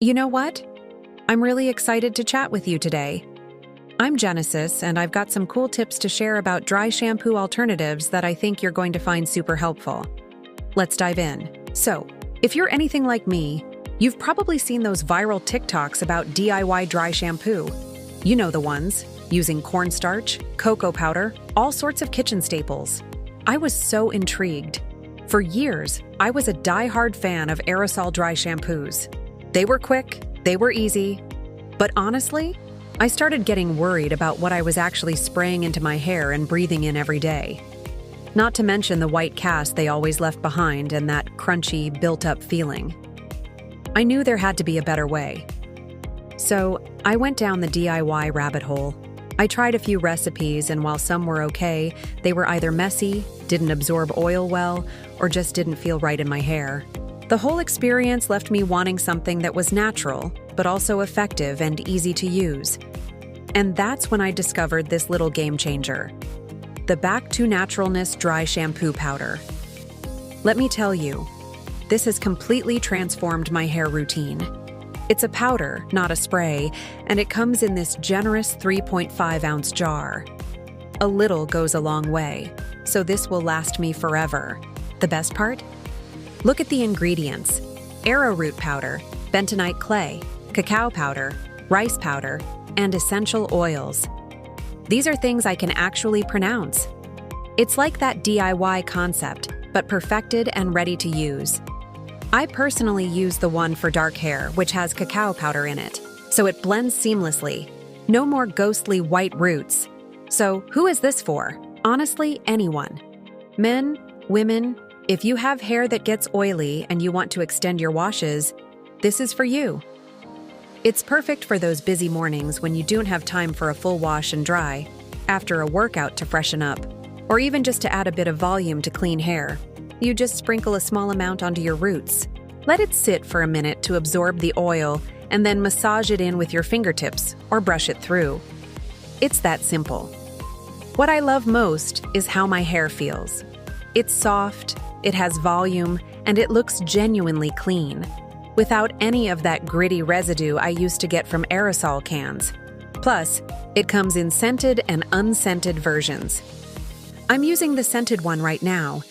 You know what? I'm really excited to chat with you today. I'm Genesis, and I've got some cool tips to share about dry shampoo alternatives that I think you're going to find super helpful. Let's dive in. So, if you're anything like me, you've probably seen those viral TikToks about DIY dry shampoo. You know the ones, using cornstarch, cocoa powder, all sorts of kitchen staples. I was so intrigued. For years, I was a die-hard fan of aerosol dry shampoos. They were quick, they were easy, but honestly, I started getting worried about what I was actually spraying into my hair and breathing in every day. Not to mention the white cast they always left behind and that crunchy, built-up feeling. I knew there had to be a better way. So, I went down the DIY rabbit hole. I tried a few recipes, and while some were okay, they were either messy, didn't absorb oil well, or just didn't feel right in my hair. The whole experience left me wanting something that was natural, but also effective and easy to use. And that's when I discovered this little game changer, the Back to Naturalness Dry Shampoo Powder. Let me tell you, this has completely transformed my hair routine. It's a powder, not a spray, and it comes in this generous 3.5-ounce jar. A little goes a long way, so this will last me forever. The best part? Look at the ingredients: Arrowroot Powder, Bentonite Clay, Cacao Powder, rice powder, and essential oils. These are things I can actually pronounce. It's like that DIY concept, but perfected and ready to use. I personally use the one for dark hair, which has cacao powder in it, so it blends seamlessly. No more ghostly white roots. So who is this for? Honestly, anyone. Men, women, if you have hair that gets oily and you want to extend your washes, this is for you. It's perfect for those busy mornings when you don't have time for a full wash and dry, after a workout to freshen up, or even just to add a bit of volume to clean hair. You just sprinkle a small amount onto your roots. Let it sit for a minute to absorb the oil, and then massage it in with your fingertips or brush it through. It's that simple. What I love most is how my hair feels. It's soft, it has volume, and it looks genuinely clean, without any of that gritty residue I used to get from aerosol cans. Plus, it comes in scented and unscented versions. I'm using the scented one right now,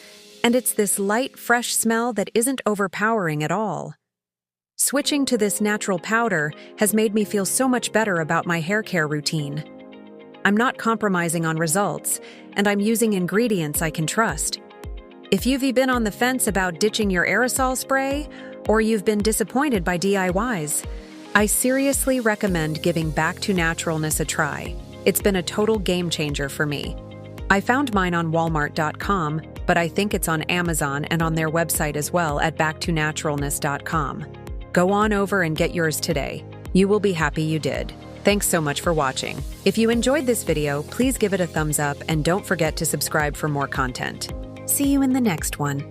and it's this light, fresh smell that isn't overpowering at all. Switching to this natural powder has made me feel so much better about my hair care routine. I'm not compromising on results, and I'm using ingredients I can trust. If you've been on the fence about ditching your aerosol spray, or you've been disappointed by DIYs, I seriously recommend giving Back to Naturalness a try. It's been a total game changer for me. I found mine on Walmart.com, but I think it's on Amazon and on their website as well at backtonaturalness.com. Go on over and get yours today. You will be happy you did. Thanks so much for watching. If you enjoyed this video, please give it a thumbs up and don't forget to subscribe for more content. See you in the next one.